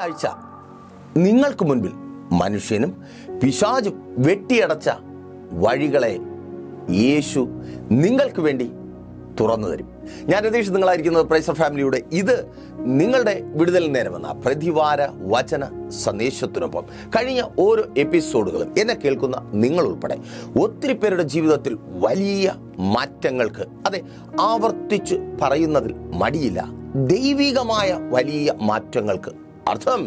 ആഴ്ച നിങ്ങൾക്ക് മുൻപിൽ മനുഷ്യനും പിശാചും വെട്ടിയടച്ച വഴികളെ യേശു നിങ്ങൾക്ക് വേണ്ടി തുറന്നു തരും. ഞാൻ രതീഷ്, നിങ്ങളായിരിക്കുന്നത് പ്രൈസർ ഫാമിലിയുടെ ഇത് നിങ്ങളുടെ വിടുതൽ നേരമെന്ന പ്രതിവാര വചന സന്ദേശത്തിനൊപ്പം കഴിഞ്ഞ ഓരോ എപ്പിസോഡുകളും എന്നെ കേൾക്കുന്ന നിങ്ങൾ ഉൾപ്പെടെ ഒത്തിരി പേരുടെ ജീവിതത്തിൽ വലിയ മാറ്റങ്ങൾക്ക്, അതെ, ആവർത്തിച്ച് പറയുന്നതിൽ മടിയില്ല, ദൈവികമായ വലിയ മാറ്റങ്ങൾക്ക്, അർത്ഥം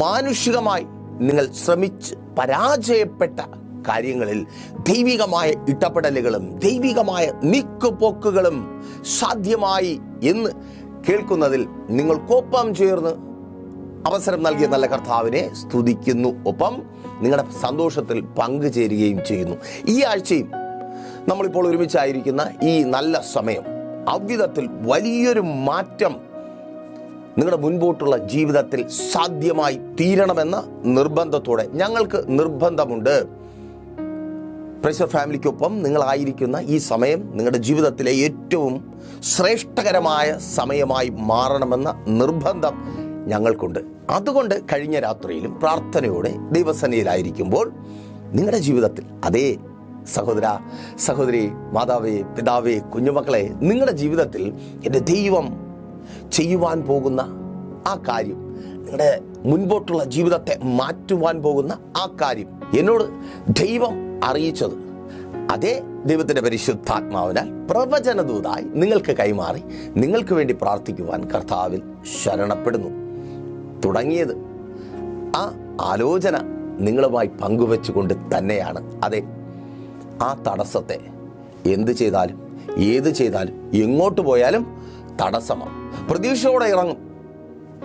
മാനുഷികമായി നിങ്ങൾ ശ്രമിച്ച് പരാജയപ്പെട്ട കാര്യങ്ങളിൽ ദൈവികമായ ഇടപെടലുകളും ദൈവികമായ നീക്കുപോക്കുകളും സാധ്യമായി എന്ന് കേൾക്കുന്നതിൽ നിങ്ങൾക്കൊപ്പം ചേർന്ന് അവസരം നൽകിയ നല്ല കർത്താവിനെ സ്തുതിക്കുന്നു. ഒപ്പം നിങ്ങളുടെ സന്തോഷത്തിൽ പങ്കുചേരുകയും ചെയ്യുന്നു. ഈ ആഴ്ചയും നമ്മളിപ്പോൾ ഒരുമിച്ചായിരിക്കുന്ന ഈ നല്ല സമയം അவ்விധത്തിൽ വലിയൊരു മാറ്റം നിങ്ങളുടെ മുൻപോട്ടുള്ള ജീവിതത്തിൽ സാധ്യമായി തീരണമെന്ന നിർബന്ധത്തോടെ ഞങ്ങൾക്ക് നിർബന്ധമുണ്ട്. പ്രൈസർ ഫാമിലിക്കൊപ്പം നിങ്ങളായിരിക്കുന്ന ഈ സമയം നിങ്ങളുടെ ജീവിതത്തിലെ ഏറ്റവും ശ്രേഷ്ഠകരമായ സമയമായി മാറണമെന്ന നിർബന്ധം ഞങ്ങൾക്കുണ്ട്. അതുകൊണ്ട് കഴിഞ്ഞ രാത്രിയിലും പ്രാർത്ഥനയോടെ ദൈവസന്നിധിയിലായിരിക്കുമ്പോൾ നിങ്ങളുടെ ജീവിതത്തിൽ, അതേ സഹോദര, സഹോദരി, മാതാവേ, പിതാവേ, കുഞ്ഞുമക്കളെ, നിങ്ങളുടെ ജീവിതത്തിൽ എൻ്റെ ദൈവം ചെയ്യുവാൻ പോകുന്ന ആ കാര്യം, നിങ്ങളുടെ മുൻപോട്ടുള്ള ജീവിതത്തെ മാറ്റുവാൻ പോകുന്ന ആ കാര്യം എന്നോട് ദൈവം അറിയിച്ചത് അതേ ദൈവത്തിൻ്റെ പരിശുദ്ധാത്മാവിനാൽ പ്രവചനദൂതായി നിങ്ങൾക്ക് കൈമാറി നിങ്ങൾക്ക് വേണ്ടി പ്രാർത്ഥിക്കുവാൻ കർത്താവിൽ ശരണപ്പെടുന്നു. തുടങ്ങിയത് ആ ആലോചന നിങ്ങളുമായി പങ്കുവെച്ചുകൊണ്ട് തന്നെയാണ്. അതെ, ആ തടസ്സത്തെ എന്ത് ചെയ്താലും ഏത് ചെയ്താലും എങ്ങോട്ട് പോയാലും തടസ്സമാണ്. പ്രതീക്ഷയോടെ ഇറങ്ങും,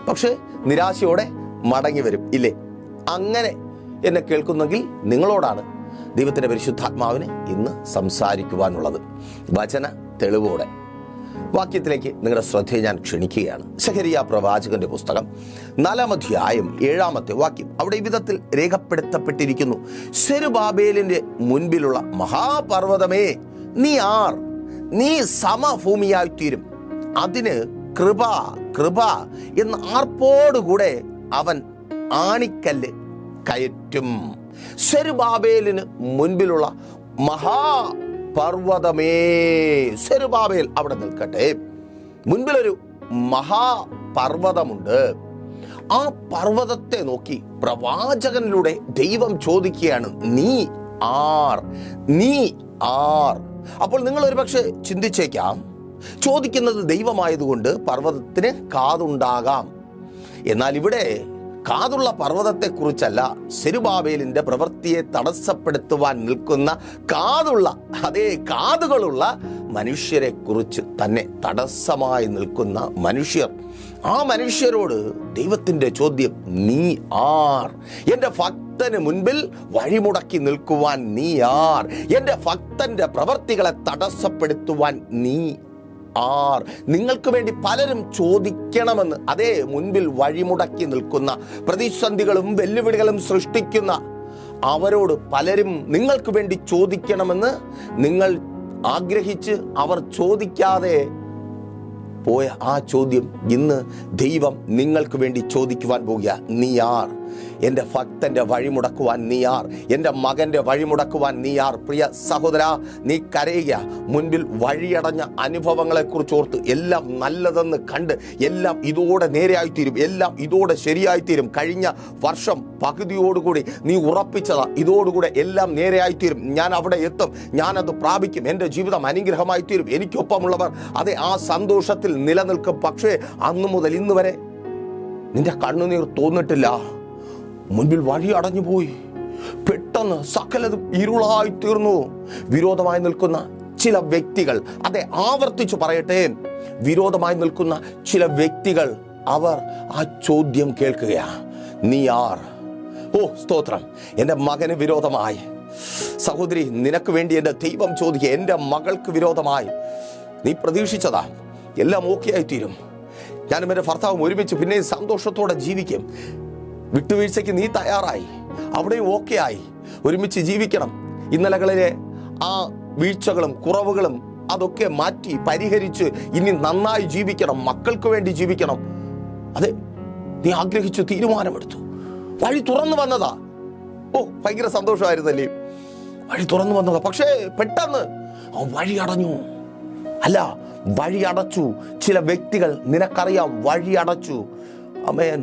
പക്ഷെ നിരാശയോടെ മടങ്ങി വരും, ഇല്ലേ? അങ്ങനെ എന്നെ കേൾക്കുന്നെങ്കിൽ നിങ്ങളോടാണ് ദൈവത്തിൻ്റെ പരിശുദ്ധാത്മാവിന് ഇന്ന് സംസാരിക്കുവാനുള്ളത്. വചന തെളിവോടെ വാക്യത്തിലേക്ക് നിങ്ങളുടെ ശ്രദ്ധയെ ഞാൻ ക്ഷണിക്കുകയാണ്. സെഖരിയാ പ്രവാചകന്റെ പുസ്തകം 4-ാം അധ്യായം 7-ാമത്തെ വാക്യം. അവിടെ ഈ വിധത്തിൽ രേഖപ്പെടുത്തപ്പെട്ടിരിക്കുന്നു: സെരുബാബേലിന്റെ മുൻപിലുള്ള മഹാപർവ്വതമേ, നീ ആർ, നീ സമഭൂമിയായി തീരും, അതിന് കൃപ കൃപ എന്ന് ആർപ്പോടുകൂടെ അവൻ ആണിക്കല്ല് കയറ്റും. സെരുബാബേലിന് മുൻപിലുള്ള മഹാപർവ്വതമേ, സെരുബാബേൽ അവിടെ നിൽക്കട്ടെ. മുൻപിലൊരു മഹാപർവ്വതമുണ്ട്. ആ പർവ്വതത്തെ നോക്കി പ്രവാചകനിലൂടെ ദൈവം ചോദിക്കുകയാണ്, നീ ആർ, നീ ആർ. അപ്പോൾ നിങ്ങൾ ഒരുപക്ഷെ ചിന്തിച്ചേക്കാം, ചോദിക്കുന്നത് ദൈവമായതുകൊണ്ട് പർവ്വതത്തിന് കാതുണ്ടാകാം. എന്നാൽ ഇവിടെ കാതുള്ള പർവ്വതത്തെക്കുറിച്ചല്ല, സെരുബാബേലിന്റെ പ്രവൃത്തിയെ തടസ്സപ്പെടുത്തുവാൻ നിൽക്കുന്ന കാതുള്ള, അതേ കാതുകളുള്ള മനുഷ്യരെ കുറിച്ച് തന്നെ, തടസ്സമായി നിൽക്കുന്ന മനുഷ്യർ. ആ മനുഷ്യരോട് ദൈവത്തിന്റെ ചോദ്യം, നീ ആർ? എൻ്റെ ഭക്തന് മുൻപിൽ വഴിമുടക്കി നിൽക്കുവാൻ നീ ആർ? എൻ്റെ ഭക്തന്റെ പ്രവൃത്തികളെ തടസ്സപ്പെടുത്തുവാൻ നീ ആർ? നിങ്ങൾക്ക് വേണ്ടി പലരും ചോദിക്കണമെന്ന്, അതേ, മുൻപിൽ വഴിമുടക്കി നിൽക്കുന്ന, പ്രതിസന്ധികളും വെല്ലുവിളികളും സൃഷ്ടിക്കുന്ന അവരോട് പലരും നിങ്ങൾക്ക് വേണ്ടി ചോദിക്കണമെന്ന് നിങ്ങൾ ആഗ്രഹിച്ച് അവർ ചോദിക്കാതെ പോയ ആ ചോദ്യം ഇന്ന് ദൈവം നിങ്ങൾക്ക് വേണ്ടി ചോദിക്കുവാൻ പോകുക. നീ ആർ? എൻ്റെ ഭക്തന്റെ വഴിമുടക്കുവാൻ നീ ആർ? എൻ്റെ മകൻ്റെ വഴിമുടക്കുവാൻ നീ ആർ? പ്രിയ സഹോദര, നീ കരയുക. മുൻപിൽ വഴിയടഞ്ഞ അനുഭവങ്ങളെക്കുറിച്ച് ഓർത്ത് എല്ലാം നല്ലതെന്ന് കണ്ട് എല്ലാം ഇതോടെ നേരെയായിത്തീരും, എല്ലാം ഇതോടെ ശരിയായിത്തീരും, കഴിഞ്ഞ വർഷം പകുതിയോടുകൂടി നീ ഉറപ്പിച്ചതാ, ഇതോടുകൂടെ എല്ലാം നേരെയായിത്തീരും, ഞാൻ അവിടെ എത്തും, ഞാനത് പ്രാപിക്കും, എൻ്റെ ജീവിതം അനുഗ്രഹമായിത്തീരും, എനിക്കൊപ്പമുള്ളവർ അതെ ആ സന്തോഷത്തിൽ നിലനിൽക്കും. പക്ഷേ അന്നു മുതൽ ഇന്ന് വരെ നിന്റെ കണ്ണുനീർ തോന്നിട്ടില്ല. മുൻപിൽ വഴി അടഞ്ഞുപോയി, പെട്ടെന്ന് സകലതും ഇരുളായി തീർന്നു. വിരോധമായി നിൽക്കുന്ന ചില വ്യക്തികൾ, അതെ, ആവർത്തിച്ചു പറയട്ടെ, വിരോധമായി നിൽക്കുന്ന ചില വ്യക്തികൾ, അവർ ആ ചോദ്യം കേൾക്കുകയാ, നീ ആർ? ഓ സ്തോത്രം! എൻ്റെ മകന് വിരോധമായി, സഹോദരി, നിനക്ക് വേണ്ടി എൻ്റെ ദൈവം ചോദിക്കുക, എൻ്റെ മകൾക്ക് വിരോധമായി നീ പ്രതീക്ഷിച്ചതാ എല്ലാം ഓക്കെ ആയിത്തീരും, ഞാനും എൻ്റെ ഭർത്താവും ഒരുമിച്ച് പിന്നെ സന്തോഷത്തോടെ ജീവിക്കും, വിട്ടുവീഴ്ചയ്ക്ക് നീ തയ്യാറായി, അവിടെയും ഓക്കെ ആയി, ഒരുമിച്ച് ജീവിക്കണം, ഇന്നലകളിലെ ആ വീഴ്ചകളും കുറവുകളും അതൊക്കെ മാറ്റി പരിഹരിച്ച് ഇനി നന്നായി ജീവിക്കണം, മക്കൾക്ക് വേണ്ടി ജീവിക്കണം. അതെ, നീ ആഗ്രഹിച്ചു, തീരുമാനമെടുത്തു, വഴി തുറന്നു വന്നതാ. ഓ, ഭയങ്കര സന്തോഷമായിരുന്നല്ലേ? വഴി തുറന്നു വന്നതാ. പക്ഷേ പെട്ടെന്ന് ആ വഴി അടഞ്ഞു. അല്ല, വഴി അടച്ചു. ചില വ്യക്തികൾ നിനക്കറിയാം വഴി അടച്ചു. ആമേൻ.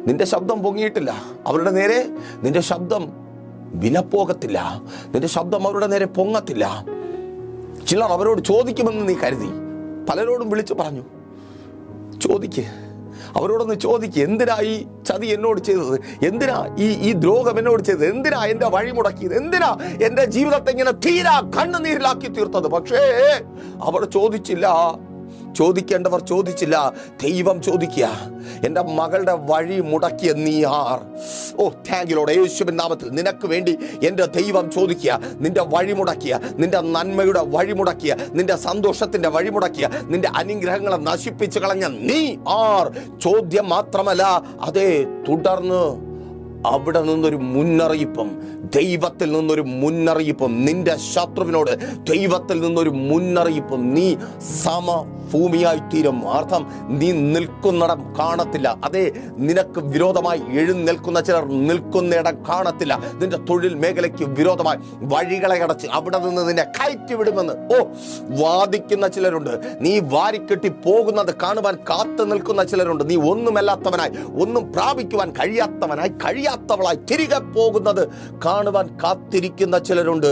നിന്റെ ശബ്ദം പൊങ്ങിയിട്ടില്ല. അവരുടെ നേരെ നിന്റെ ശബ്ദം വിലപ്പോകത്തില്ല. നിന്റെ ശബ്ദം അവരുടെ നേരെ പൊങ്ങത്തില്ല. ചിലർ അവരോട് ചോദിക്കുമെന്ന് നീ കരുതി. പലരോടും വിളിച്ചു പറഞ്ഞു, ചോദിക്ക്, അവരോടൊന്ന് ചോദിക്ക്, എന്തിനാ ഈ ചതി എന്നോട് ചെയ്തത്? എന്തിനാ ഈ ദ്രോഹം എന്നോട് ചെയ്തത്? എന്തിനാ എൻ്റെ വഴി മുടക്കിയത്? എന്തിനാ എൻ്റെ ജീവിതത്തെ ഇങ്ങനെ തീരാ കണ്ണുനീരിലാക്കി തീർത്തത്? പക്ഷേ അവർ ചോദിച്ചില്ല. ചോദിക്കേണ്ടവർ ചോദിച്ചില്ല. ദൈവം ചോദിക്കുക, എൻ്റെ മകളുടെ വഴി മുടക്കിയ നീ ആർ? ഓ, താങ്ക് യു ലോർഡ്. യേശുവിൻ നാമത്തിൽ നിനക്ക് വേണ്ടി എൻ്റെ ദൈവം ചോദിക്കുക, നിന്റെ വഴി മുടക്കിയ, നിന്റെ നന്മയുടെ വഴി മുടക്കിയ, നിന്റെ സന്തോഷത്തിന്റെ വഴി മുടക്കിയ, നിന്റെ അനുഗ്രഹങ്ങളെ നശിപ്പിച്ചു കളഞ്ഞ നീ ആർ? ചോദ്യം മാത്രമല്ല, അതേ, തുടർന്ന് അവിടെ നിന്നൊരു മുന്നറിയിപ്പും, ദൈവത്തിൽ നിന്നൊരു മുന്നറിയിപ്പും, നിന്റെ ശത്രുവിനോട് ദൈവത്തിൽ നിന്നൊരു മുന്നറിയിപ്പും. നീ സമഭൂമിയായി തീരും. അർത്ഥം, നീ നിൽക്കുന്നിടം കാണത്തില്ല. അതേ, നിനക്ക് വിരോധമായി എഴുന്നേൽക്കുന്ന ചിലർ നിൽക്കുന്നിടം കാണത്തില്ല. നിന്റെ തൊഴിൽ മേഖലയ്ക്ക് വിരോധമായി വഴികളെ അടച്ച് അവിടെ നിന്ന് നിന്നെ കയറ്റി വിടുമെന്ന് വാദിക്കുന്ന ചിലരുണ്ട്. നീ വാരിക്കെട്ടി പോകുന്നത് കാണുവാൻ കാത്തു നിൽക്കുന്ന ചിലരുണ്ട്. നീ ഒന്നുമല്ലാത്തവനായി, ഒന്നും പ്രാപിക്കുവാൻ കഴിയാത്തവളായി തിരികെ പോകുന്നത് കാണുവാൻ കാത്തിരിക്കുന്ന ചിലരുണ്ട്.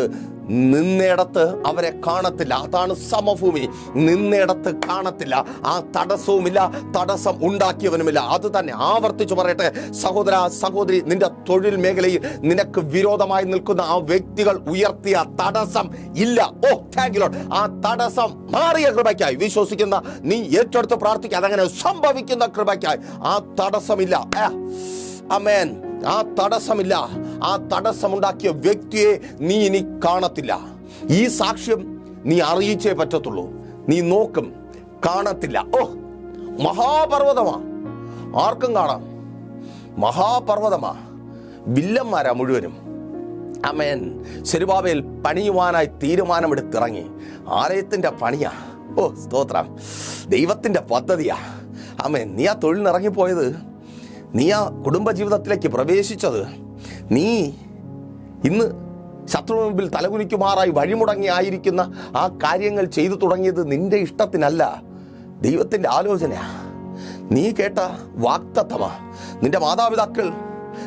നിന്നിടത്ത് അവരെ കാണത്തില്ല. അതാണ് സമഭൂമി. നിന്നിടത്ത് കാണത്തില്ല. ആ തടസ്സവുമില്ല, തടസ്സം ഉണ്ടാക്കിയവനുമില്ല. അത് തന്നെ ആവർത്തിച്ചു പറയട്ടെ, സഹോദര സഹോദരി, നിന്റെ തൊഴിൽ മേഖലയിൽ നിനക്ക് വിരോധമായി നിൽക്കുന്ന ആ വ്യക്തികൾ ഉയർത്തിയ തടസ്സം ഇല്ല. ഓ, താങ്ക് യു ലോർഡ്. ആ തടസ്സം മാറിയ കൃപയ്ക്കായി വിശ്വസിക്കുന്ന നീ ഏറ്റെടുത്ത് പ്രാർത്ഥിക്കുക. അതങ്ങനെ സംഭവിക്കുന്ന കൃപയ്ക്കായി ആ തടസ്സമില്ല. ആമേൻ. ആ തടസ്സമില്ല. ആ തടസ്സമുണ്ടാക്കിയ വ്യക്തിയെ നീ ഇനി കാണത്തില്ല. ഈ സാക്ഷ്യം നീ അറിയിച്ചേ പറ്റത്തുള്ളൂ. നീ നോക്കും, കാണത്തില്ല. ഓ, മഹാപർവ്വതമാ, ആർക്കും കാണാം. മഹാപർവ്വതമാ, വില്ലന്മാരാ മുഴുവനും. ആമേൻ. സെരുബാബേൽ പണിയുവാനായി തീരുമാനമെടുത്തിറങ്ങി. ആലയത്തിന്റെ പണിയാ. ഓ, സ്തോത്രം. ദൈവത്തിന്റെ പദ്ധതിയാ. ആമേൻ. നീ ആ തൊഴിലിനിറങ്ങിപ്പോയത്, നീ ആ കുടുംബജീവിതത്തിലേക്ക് പ്രവേശിച്ചത്, നീ ഇന്ന് ശത്രു മുമ്പിൽ തലകുനിക്കുമാറായി വഴിമുടങ്ങി ആയിരിക്കുന്ന ആ കാര്യങ്ങൾ ചെയ്തു തുടങ്ങിയത് നിന്റെ ഇഷ്ടത്തിനല്ല, ദൈവത്തിൻ്റെ ആലോചനയാ. നീ കേട്ട വാഗ്ദത്തമാ. നിന്റെ മാതാപിതാക്കൾ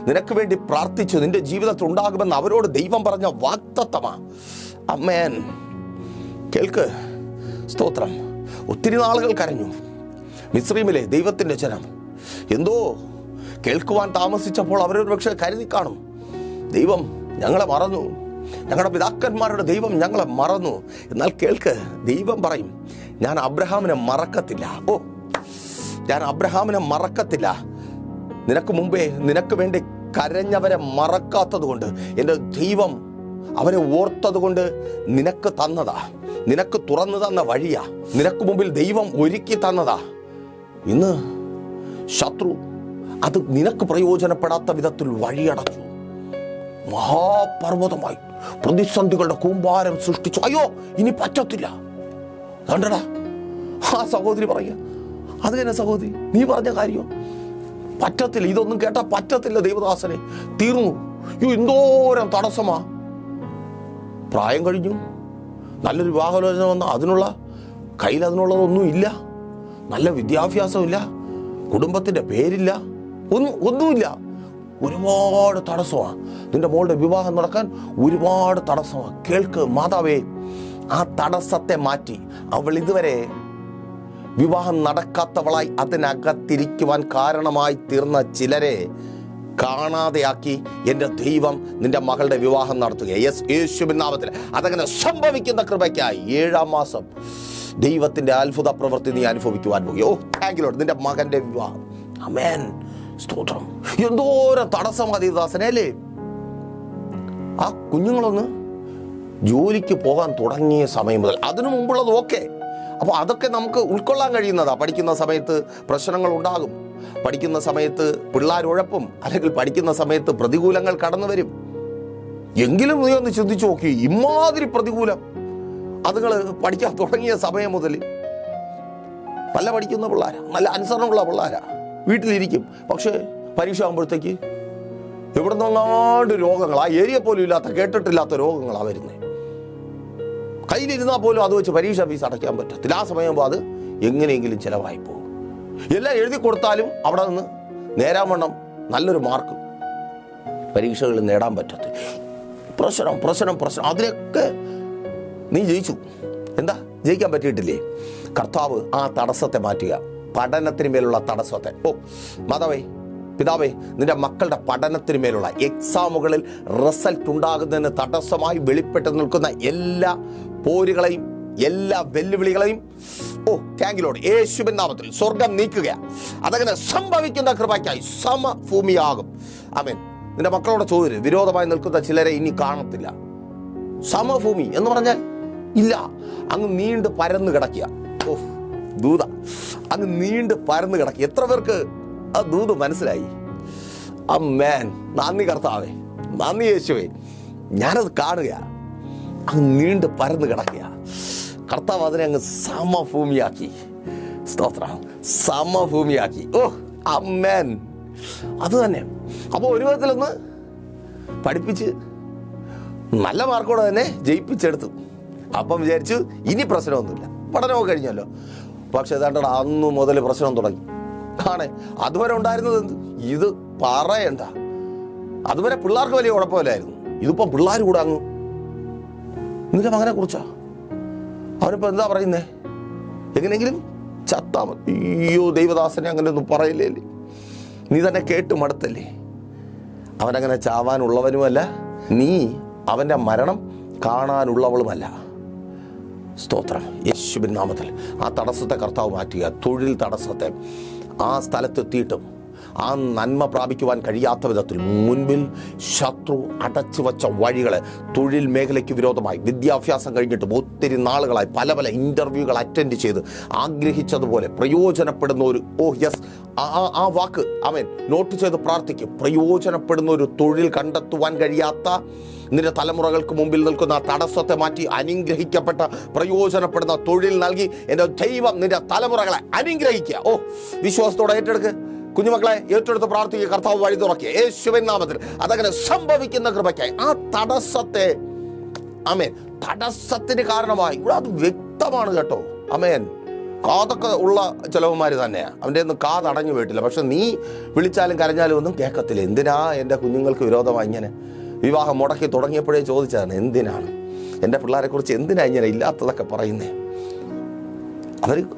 നിനക്ക് വേണ്ടി പ്രാർത്ഥിച്ചു, നിന്റെ ജീവിതത്തിൽ ഉണ്ടാകുമെന്ന് അവരോട് ദൈവം പറഞ്ഞ വാഗ്ദത്തമാ. ആമേൻ. കേൾക്ക്, സ്തോത്രം. ഒത്തിരി നാളുകൾ കരഞ്ഞു മിസ്രയീമിലെ ദൈവത്തിൻ്റെ ജനം. എന്തോ കേൾക്കുവാൻ താമസിച്ചപ്പോൾ അവരൊരു പക്ഷേ കരുതി കാണും, ദൈവം ഞങ്ങളെ മറന്നു, ഞങ്ങളുടെ പിതാക്കന്മാരുടെ ദൈവം ഞങ്ങളെ മറന്നു. എന്നാൽ കേൾക്ക്, ദൈവം പറയും, ഞാൻ അബ്രഹാമിനെ മറക്കത്തില്ല. ഓ, ഞാൻ അബ്രഹാമിനെ മറക്കത്തില്ല. നിനക്ക് മുമ്പേ നിനക്ക് വേണ്ടി കരഞ്ഞവരെ മറക്കാത്തത് കൊണ്ട് എൻ്റെ ദൈവം അവരെ ഓർത്തത് കൊണ്ട് നിനക്ക് തന്നതാ, നിനക്ക് തുറന്നു തന്ന വഴിയാ, നിനക്ക് മുമ്പിൽ ദൈവം ഒരുക്കി തന്നതാ. ഇന്ന് ശത്രു അത് നിനക്ക് പ്രയോജനപ്പെടാത്ത വിധത്തിൽ വഴിയടച്ചു. മഹാപർവ്വതമായി പ്രതിസന്ധികളുടെ കൂമ്പാരം സൃഷ്ടിച്ചു. അയ്യോ, ഇനി പറ്റത്തില്ല. കണ്ടടാ, ആ സഹോദരി പറയുക, അത് തന്നെ സഹോദരി, നീ പറഞ്ഞ കാര്യം പറ്റത്തില്ല. ഇതൊന്നും കേട്ടാ പറ്റത്തില്ല ദൈവദാസനെ, തീർന്നു. അയ്യോ, എന്തോരം തടസ്സമാ. പ്രായം കഴിഞ്ഞു, നല്ലൊരു വിവാഹാലോചന വന്ന അതിനുള്ള കയ്യിൽ അതിനുള്ളതൊന്നും ഇല്ല, നല്ല വിദ്യാഭ്യാസമില്ല, കുടുംബത്തിൻ്റെ പേരില്ല, ഒന്നുമില്ല. ഒരുപാട് തടസ്സമാണ്. നിന്റെ മോളുടെ വിവാഹം നടക്കാൻ ഒരുപാട് തടസ്സമാണ്. കേൾക്ക് മാതാവേ, ആ തടസ്സത്തെ മാറ്റി അവൾ ഇതുവരെ വിവാഹം നടക്കാത്തവളായി അതിനകത്തിരിക്കുവാൻ കാരണമായി തീർന്ന ചിലരെ കാണാതെയാക്കി എൻ്റെ ദൈവം നിന്റെ മകളുടെ വിവാഹം നടത്തുക. യേശുവിൻ നാമത്തിൽ അതങ്ങനെ സംഭവിക്കുന്ന കൃപയ്ക്കായി 7-ാം മാസം ദൈവത്തിൻ്റെ അത്ഭുത പ്രവൃത്തി നീ അനുഭവിക്കുവാൻ പോകുക. ഓ, താങ്ക് യു ലോർഡ്. നിന്റെ മകൻ്റെ വിവാഹം. ആമേൻ. സ്തോത്രം. എന്തോരം തടസ്സമാണ് ദൈവദാസനെ അല്ലേ. ആ കുഞ്ഞുങ്ങളൊന്ന് ജോലിക്ക് പോകാൻ തുടങ്ങിയ സമയം മുതൽ, അതിനു മുമ്പുള്ളത് ഓക്കെ. അപ്പോൾ അതൊക്കെ നമുക്ക് ഉൾക്കൊള്ളാൻ കഴിയുന്നതാ. പഠിക്കുന്ന സമയത്ത് പ്രശ്നങ്ങൾ ഉണ്ടാകും, പഠിക്കുന്ന സമയത്ത് പിള്ളേരുഴപ്പും, അല്ലെങ്കിൽ പഠിക്കുന്ന സമയത്ത് പ്രതികൂലങ്ങൾ കടന്നു വരും. എങ്കിലും നീ ഒന്ന് ചിന്തിച്ചു നോക്കി, ഇമാതിരി പ്രതികൂലം അതുങ്ങൾ പഠിക്കാൻ തുടങ്ങിയ സമയം മുതൽ. നല്ല പഠിക്കുന്ന പിള്ളേരാ, നല്ല അനുസരണമുള്ള പിള്ളേരാ, വീട്ടിലിരിക്കും. പക്ഷേ പരീക്ഷ ആകുമ്പോഴത്തേക്ക് എവിടെ നിന്നെങ്ങാണ്ട് രോഗങ്ങൾ, ആ ഏരിയ പോലും ഇല്ലാത്ത, കേട്ടിട്ടില്ലാത്ത രോഗങ്ങളാണ് വരുന്നത്. കയ്യിലിരുന്നാൽ പോലും അത് വെച്ച് പരീക്ഷ ഫീസ് അടയ്ക്കാൻ പറ്റത്തില്ല. ആ സമയമാകുമ്പോൾ അത് എങ്ങനെയെങ്കിലും ചിലവായി പോകും. എല്ലാം എഴുതി കൊടുത്താലും അവിടെ നിന്ന് നേരാവണ്ണം നല്ലൊരു മാർക്ക് പരീക്ഷകളിൽ നേടാൻ പറ്റത്തില്ല. പ്രശ്നം. അതിലൊക്കെ നീ ജയിച്ചു. എന്താ ജയിക്കാൻ പറ്റിയിട്ടില്ലേ? കർത്താവ് ആ തടസ്സത്തെ മാറ്റുക, പഠനത്തിന് മേലുള്ള തടസ്സത്തെ. മാതാവേ, പിതാവേ, നിന്റെ മക്കളുടെ പഠനത്തിന് മേലുള്ള എക്സാമുകളിൽ റിസൾട്ട് ഉണ്ടാകുന്നതിന് തടസ്സമായി വെളിപ്പെട്ട് നിൽക്കുന്ന എല്ലാ പോരുകളെയും, എല്ലാ വെല്ലുവിളികളെയും താങ്കിലോട് യേശുവിൻ നാമത്തിൽ സ്വർഗം നീക്കുക. അതങ്ങനെ സംഭവിക്കുന്ന കൃപയ്ക്കായി സമഭൂമിയാകും. ആമേൻ. നിന്റെ മക്കളോട് ചോദിച്ചു, വിരോധമായി നിൽക്കുന്ന ചിലരെ ഇനി കാണത്തില്ല. സമഭൂമി എന്ന് പറഞ്ഞാൽ ഇല്ല, അങ്ങ് നീണ്ട് പരന്ന് കിടക്കുക. ദൂത അങ്ങ് നീണ്ട് പരന്ന് കിടക്കുക. എത്ര പേർക്ക് ആ ദൂത് മനസ്സിലായി? ആമേൻ. നന്ദി കർത്താവേ, നന്ദി യേശുവേ. ഞാനത് കാണുക, അങ്ങ് നീണ്ട് പരന്ന് കിടക്കുക. കർത്താവ് അതിനെ അങ്ങ് സമഭൂമിയാക്കി. സ്തോത്രം, സമഭൂമിയാക്കി. ആമേൻ. അത് തന്നെ. അപ്പോൾ ഒരു വിധത്തിലൊന്ന് പഠിപ്പിച്ച് നല്ല മാർക്കോടെ തന്നെ ജയിപ്പിച്ചെടുത്തു. അപ്പം വിചാരിച്ചു ഇനി പ്രശ്നമൊന്നുമില്ല, പഠനമൊക്കെ കഴിഞ്ഞല്ലോ. പക്ഷെ ഏതാണ്ട് അന്ന് മുതൽ പ്രശ്നം തുടങ്ങി. അതുവരെ ഉണ്ടായിരുന്നത് എന്ത്? ഇത് പറയണ്ട. അതുവരെ പിള്ളേർക്ക് വലിയ കുഴപ്പമില്ലായിരുന്നു. ഇതിപ്പം പിള്ളേർ കൂടെ അങ്ങ് നിന്റെ മകനെ കുറിച്ചാ. അവനിപ്പോൾ എന്താ പറയുന്നേ? എങ്ങനെയെങ്കിലും ചത്താ മതി. അയ്യോ ദൈവദാസനെ അങ്ങനെ ഒന്നും പറയില്ലേ, നീ തന്നെ കേട്ട് മടുത്തല്ലേ. അവനങ്ങനെ ചാവാനുള്ളവനുമല്ല, നീ അവൻ്റെ മരണം കാണാനുള്ളവളുമല്ല. സ്തോത്രം, യേശുവിൻ നാമത്തിൽ ആ തടസ്സത്തെ കർത്താവ് മാറ്റുക. തൊഴിൽ തടസ്സത്തെ ആ സ്ഥലത്തെത്തിയിട്ടും ആ നന്മ പ്രാപിക്കുവാൻ കഴിയാത്ത വിധത്തിൽ മുൻപിൽ ശത്രു അടച്ചു വച്ച വഴികളെ, തൊഴിൽ മേഖലയ്ക്ക് വിരോധമായി വിദ്യാഭ്യാസം കഴിഞ്ഞിട്ടും ഒത്തിരി നാളുകളായി പല പല ഇൻ്റർവ്യൂകൾ അറ്റൻഡ് ചെയ്ത് ആഗ്രഹിച്ചതുപോലെ പ്രയോജനപ്പെടുന്ന ഒരു ആ വാക്ക് അവൻ നോട്ട് ചെയ്ത് പ്രാർത്ഥിക്കും. പ്രയോജനപ്പെടുന്ന ഒരു തൊഴിൽ കണ്ടെത്തുവാൻ കഴിയാത്ത നിന്റെ തലമുറകൾക്ക് മുമ്പിൽ നിൽക്കുന്ന തടസ്സത്തെ മാറ്റി അനുഗ്രഹിക്കപ്പെട്ട പ്രയോജനപ്പെടുന്ന തൊഴിൽ നൽകി എൻ്റെ ദൈവം നിന്റെ തലമുറകളെ അനുഗ്രഹിക്കുക. വിശ്വാസത്തോടെ ഏറ്റെടുക്ക്. കുഞ്ഞുമക്കളെ ഏറ്റെടുത്ത് പ്രാർത്ഥിക്കുക. കർത്താവ് വഴി തുറക്കുക യേശുവിൻ നാമത്തിൽ. അതങ്ങനെ സംഭവിക്കുന്ന കൃപയ്ക്കായി ആ തടസ്സത്തെ, ആമേൻ, തടസ്സത്തിന് കാരണമായി ഇവിടെ അത് വ്യക്തമാണ് കേട്ടോ. ആമേൻ. കാതൊക്കെ ഉള്ള ചിലവന്മാർ തന്നെയാണ്. അവൻ്റെ ഒന്നും കാതടഞ്ഞു പോയിട്ടില്ല. പക്ഷെ നീ വിളിച്ചാലും കരഞ്ഞാലും ഒന്നും കേൾക്കത്തില്ല. എന്തിനാ എൻ്റെ കുഞ്ഞുങ്ങൾക്ക് വിരോധമായി ഇങ്ങനെ വിവാഹം മുടക്കി തുടങ്ങിയപ്പോഴേ ചോദിച്ചതാണ്, എന്തിനാണ് എൻ്റെ പിള്ളേരെക്കുറിച്ച് എന്തിനാ ഇങ്ങനെ ഇല്ലാത്തതൊക്കെ പറയുന്നേ?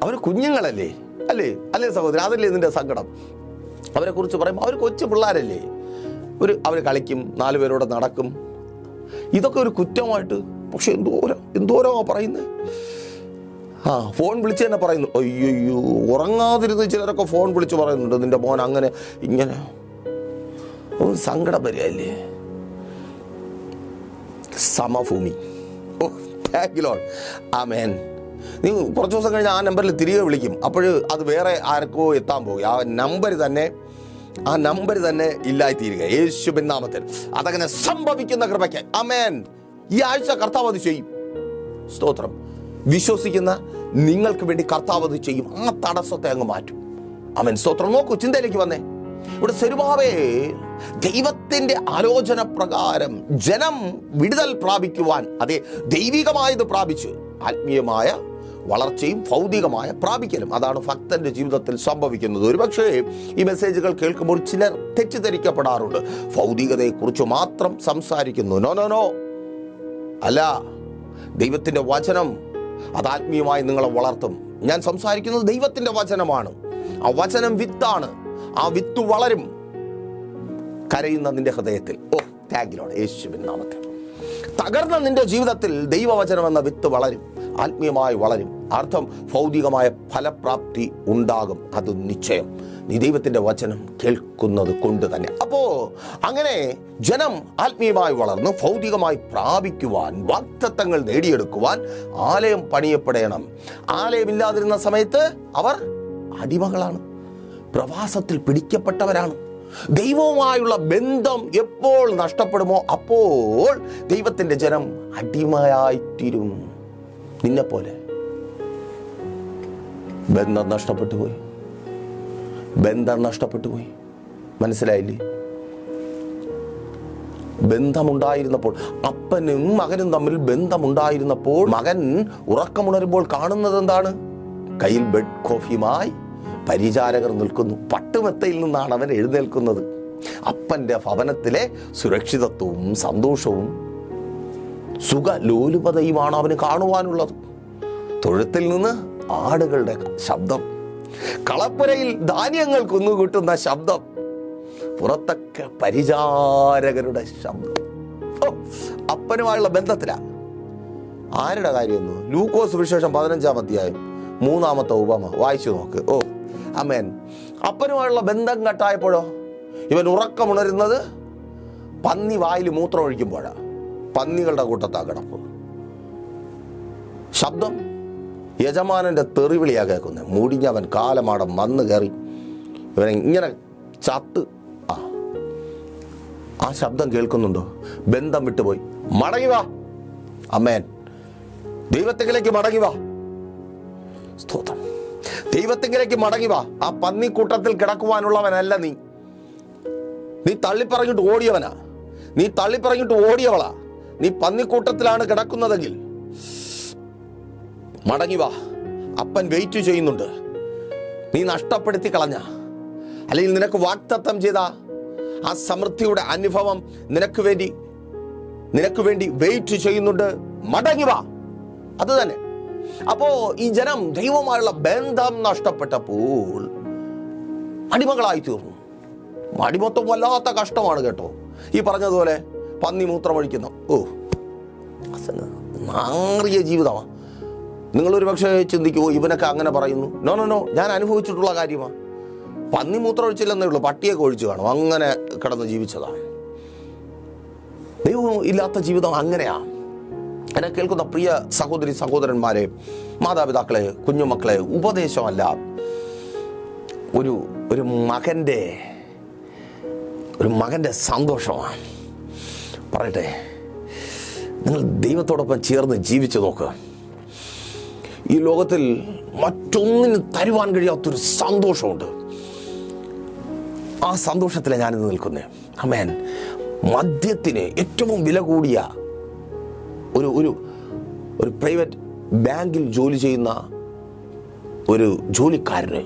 അവർ കുഞ്ഞുങ്ങളല്ലേ, അല്ലേ സഹോദരൻ? അതല്ലേ ഇതിൻ്റെ സങ്കടം? അവരെക്കുറിച്ച് പറയുമ്പോൾ അവർ കൊച്ചു പിള്ളേരല്ലേ. അവർ കളിക്കും, 4 പേരോടെ നടക്കും. ഇതൊക്കെ ഒരു കുറ്റമായിട്ട് പക്ഷെ എന്തോരോ പറയുന്നത്. ഫോൺ വിളിച്ച് തന്നെ പറയുന്നു. അയ്യോ, ഉറങ്ങാതിരുന്ന് ചിലരൊക്കെ ഫോൺ വിളിച്ച് പറയുന്നുണ്ട്, നിന്റെ മോൻ അങ്ങനെ ഇങ്ങനെ. സങ്കടം വരികയല്ലേ. സമഭൂമി. ആമേൻ. നീ കുറച്ച് ദിവസം കഴിഞ്ഞ് ആ നമ്പറിൽ തിരികെ വിളിക്കും. അപ്പോൾ അത് വേറെ ആർക്കോ എത്താൻ പോകും. ആ നമ്പർ തന്നെ ഇല്ലായിത്തീരുക യേശുവിൻ നാമത്തിൽ. അതങ്ങനെ സംഭവിക്കുന്ന കൃപയ്ക്ക് ആമേൻ. ഈ ആഴ്ച കർത്താവ് അത് ചെയ്യും. സ്തോത്രം. വിശ്വസിക്കുന്ന നിങ്ങൾക്ക് വേണ്ടി കർത്താവ് അത് ചെയ്യും. ആ തടസ്സത്തെ അങ്ങ് മാറ്റും. ആമേൻ. സ്തോത്രം. നോക്കൂ, ചിന്തയിലേക്ക് വന്നേ. ഇവിടെ സെരുബാബേൽ ദൈവത്തിന്റെ ആലോചന പ്രകാരം ജനം വിടുതൽ പ്രാപിക്കുവാൻ, അതേ ദൈവികമായത് പ്രാപിച്ച് ആത്മീയമായ വളർച്ചയും ഭൗതികമായ പ്രാപിക്കലും, അതാണ് ഭക്തന്റെ ജീവിതത്തിൽ സംഭവിക്കുന്നത്. ഒരുപക്ഷേ ഈ മെസ്സേജുകൾ കേൾക്കുമ്പോൾ ചിലർ തെറ്റിദ്ധരിക്കപ്പെടാറുണ്ട്. ഭൗതികതയെക്കുറിച്ച് മാത്രം സംസാരിക്കുന്നു. നോ അല്ല. ദൈവത്തിന്റെ വചനം അത് ആത്മീയമായി നിങ്ങളെ വളർത്തും. ഞാൻ സംസാരിക്കുന്നത് ദൈവത്തിന്റെ വചനമാണ്. ആ വചനം വിത്താണ്. ആ വിത്ത് വളരും കരയുന്ന നിന്റെ ഹൃദയത്തിൽ. താങ്കിലോട് യേശുവിൻ നാമത്തിൽ. തകർന്ന നിന്റെ ജീവിതത്തിൽ ദൈവവചനം എന്ന വിത്ത് വളരും, ആത്മീയമായി വളരും. അർത്ഥം ഭൗതികമായ ഫലപ്രാപ്തി ഉണ്ടാകും. അത് നിശ്ചയം. നീ ദൈവത്തിന്റെ വചനം കേൾക്കുന്നത് കൊണ്ട് തന്നെ. അപ്പോ അങ്ങനെ ജനം ആത്മീയമായി വളർന്ന് ഭൗതികമായി പ്രാപിക്കുവാൻ, വാഗ്ദത്തങ്ങൾ നേടിയെടുക്കുവാൻ ആലയം പണിയപ്പെടണം. ആലയമില്ലാതിരുന്ന സമയത്ത് അവർ അടിമകളാണ്, പ്രവാസത്തിൽ പിടിക്കപ്പെട്ടവരാണ്. ദൈവവുമായുള്ള ബന്ധം എപ്പോൾ നഷ്ടപ്പെടുമോ അപ്പോൾ ദൈവത്തിന്റെ ജനം അടിമയായിത്തീരും. നിന്നെപ്പോലെ ബന്ധം നഷ്ടപ്പെട്ടു പോയി. ബന്ധം നഷ്ടപ്പെട്ടു പോയി. മനസ്സിലായില്ലേ? ബന്ധമുണ്ടായിരുന്നപ്പോൾ, അപ്പനും മകനും തമ്മിൽ ബന്ധമുണ്ടായിരുന്നപ്പോൾ, മകൻ ഉറക്കമുണരുമ്പോൾ കാണുന്നത് എന്താണ്? കയ്യിൽ ബെഡ് കോഫിയുമായി പരിചാരകർ നിൽക്കുന്നു. പട്ടുമെത്തയിൽ നിന്നാണ് അവൻ എഴുന്നേൽക്കുന്നത്. അപ്പന്റെ ഭവനത്തിലെ സുരക്ഷിതത്വവും സന്തോഷവും സുഖലോലുപതയുമാണ് അവന് കാണുവാനുള്ളത്. തൊഴുത്തിൽ നിന്ന് ആടുകളുടെ ശബ്ദം, കളപ്പുരയിൽ ധാന്യങ്ങൾ കുന്നുകൂട്ടുന്ന ശബ്ദം, പുറത്തൊക്കെ പരിചാരകരുടെ ശബ്ദം. അപ്പനുമായുള്ള ബന്ധത്തിലാ. ആരുടെ കാര്യമെന്നു? ലൂക്കോസ് സുവിശേഷം 15-ാം അധ്യായം 3-ാമത്തെ ഉപമ വായിച്ചു നോക്ക്. ആമേൻ. അപ്പനുമായുള്ള ബന്ധം കട്ടായപ്പോഴോ, ഇവൻ ഉറക്കമുണരുന്നത് പന്നി വായിൽ മൂത്രം ഒഴിക്കുമ്പോഴാ. പന്നികളുടെ കൂട്ടത്താ കിടപ്പ്. ശബ്ദം യജമാനന്റെ തെറിവിളിയാ കേൾക്കുന്നത്. മുടിഞ്ഞവൻ കാലമാടം വന്ന് കയറി ഇവനെ ഇങ്ങനെ ചത്ത്. ആ ശബ്ദം കേൾക്കുന്നുണ്ടോ? ബന്ധം വിട്ടുപോയി. മടങ്ങി വാ അമ്മേൻ, ദൈവത്തിലേക്ക് മടങ്ങി വാ. സ്തോത്രം. ദൈവത്തിലേക്ക് മടങ്ങി വാ. ആ പന്നിക്കൂട്ടത്തിൽ കിടക്കുവാനുള്ളവനല്ല നീ. നീ തള്ളിപ്പറങ്ങിട്ട് ഓടിയവനാ. നീ തള്ളിപ്പറങ്ങിട്ട് ഓടിയവളാ. നീ പന്നിക്കൂട്ടത്തിലാണ് കിടക്കുന്നതെങ്കിൽ മടങ്ങി വാ. അപ്പൻ വെയിറ്റ് ചെയ്യുന്നുണ്ട്. നീ നഷ്ടപ്പെടുത്തി കളഞ്ഞ, അല്ലെങ്കിൽ നിനക്ക് വാഗ്ദത്തം ചെയ്ത ആ സമൃദ്ധിയുടെ അനുഭവം നിനക്ക് വേണ്ടി വെയിറ്റ് ചെയ്യുന്നുണ്ട്. മടങ്ങി വാ. അത് തന്നെ. അപ്പോ ഈ ജനം ദൈവവുമായുള്ള ബന്ധം നഷ്ടപ്പെട്ടപ്പോൾ അടിമകളായി തീർന്നു. അടിമത്വം വല്ലാത്ത കഷ്ടമാണ് കേട്ടോ. ഈ പറഞ്ഞതുപോലെ പന്നി മൂത്രമൊഴിക്കുന്ന നാറിയ ജീവിതമാണ്. നിങ്ങളൊരു പക്ഷേ ചിന്തിക്കുമോ, ഇവനൊക്കെ അങ്ങനെ പറയുന്നു. നോ, ഞാൻ അനുഭവിച്ചിട്ടുള്ള കാര്യമാണ്. പന്നി മൂത്രം ഒഴിച്ചില്ലെന്നേ ഉള്ളൂ, പട്ടിയൊക്കെ ഒഴിച്ചു കാണും. അങ്ങനെ കിടന്ന് ജീവിച്ചതാണ്. ദൈവം ഇല്ലാത്ത ജീവിതം അങ്ങനെയാ. എന്നെ കേൾക്കുന്ന പ്രിയ സഹോദരി സഹോദരന്മാരെ, മാതാപിതാക്കളെ, കുഞ്ഞുമക്കളെ, ഉപദേശമല്ല, ഒരു മകൻ്റെ സന്തോഷമാണ്. പറയട്ടെ, നിങ്ങൾ ദൈവത്തോടൊപ്പം ചേർന്ന് ജീവിച്ചു നോക്കുക. ഈ ലോകത്തിൽ മറ്റൊന്നിന് തരുവാൻ കഴിയാത്തൊരു സന്തോഷമുണ്ട്. ആ സന്തോഷത്തിലാണ് ഞാനിന്ന് നിൽക്കുന്നത്. ആമേൻ. മദ്യത്തിന് ഏറ്റവും വില കൂടിയ ഒരു പ്രൈവറ്റ് ബാങ്കിൽ ജോലി ചെയ്യുന്ന ഒരു ജോലിക്കാരന്,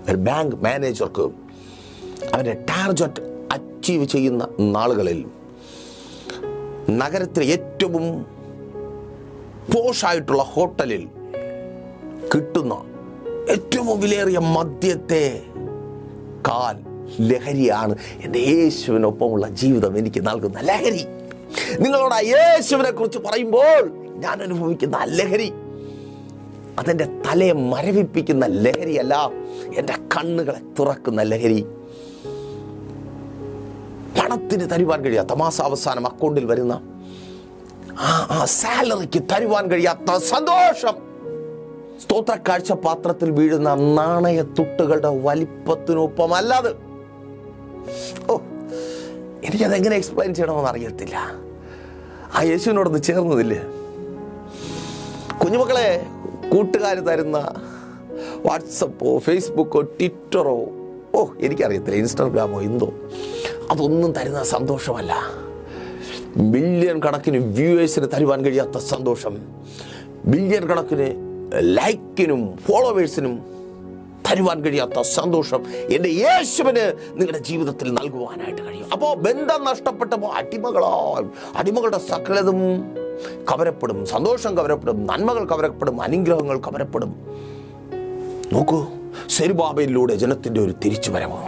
ഒരു ബാങ്ക് മാനേജർക്ക് അവൻ്റെ ടാർഗറ്റ് അച്ചീവ് ചെയ്യുന്ന നാളുകളിൽ നഗരത്തിലെ ഏറ്റവും പോഷായിട്ടുള്ള ഹോട്ടലിൽ കിട്ടുന്ന ഏറ്റവും വിലയേറിയ മദ്യത്തെ കാൽ ലഹരിയാണ് എൻ്റെ യേശുവിനൊപ്പമുള്ള ജീവിതം എനിക്ക് നൽകുന്ന ലഹരി. നിങ്ങളോട് ആ യേശുവിനെ കുറിച്ച് പറയുമ്പോൾ ഞാൻ അനുഭവിക്കുന്ന ലഹരി അതെൻ്റെ തലയെ മരവിപ്പിക്കുന്ന ലഹരിയല്ല, എൻ്റെ കണ്ണുകളെ തുറക്കുന്ന ലഹരി. പണത്തിന് തരുവാൻ കഴിയാത്ത, മാസാവസാനം അക്കൗണ്ടിൽ വരുന്ന ആ സാലറിക്ക് തരുവാൻ കഴിയാത്ത സന്തോഷം. സ്തോത്ര കാഴ്ച പാത്രത്തിൽ വീഴുന്ന നാണയത്തുട്ടുകളുടെ വലിപ്പത്തിനൊപ്പമല്ലാതെ. എനിക്കതെങ്ങനെ എക്സ്പ്ലെയിൻ ചെയ്യണമെന്ന് അറിയത്തില്ല. ആ യേശുവിനോടൊന്ന് ചേർന്നതില്ലേ. കുഞ്ഞുമക്കളെ, കൂട്ടുകാർ തരുന്ന വാട്സപ്പോ ഫേസ്ബുക്കോ ട്വിറ്ററോ എനിക്കറിയത്തില്ല, ഇൻസ്റ്റാഗ്രാമോ എന്തോ, അതൊന്നും തരുന്ന സന്തോഷമല്ല. മില്യൺ കണക്കിന് വ്യൂവേഴ്സിന് തരുവാൻ കഴിയാത്ത സന്തോഷം, മില്യൺ കണക്കിന് ലൈക്കിനും ഫോളോവേഴ്സിനും തരുവാൻ കഴിയാത്ത സന്തോഷം എൻ്റെ യേശുവിന് നിങ്ങളുടെ ജീവിതത്തിൽ നൽകുവാനായിട്ട് കഴിയും. അപ്പോൾ ബന്ധം നഷ്ടപ്പെട്ടപ്പോൾ അടിമകളുടെ സകലതും കവരപ്പെടും. സന്തോഷം കവരപ്പെടും, നന്മകൾ കവരപ്പെടും, അനുഗ്രഹങ്ങൾ കവരപ്പെടും. നോക്കൂ, സെരുബാബേലിലൂടെ ജനത്തിൻ്റെ ഒരു തിരിച്ചുവരവ്.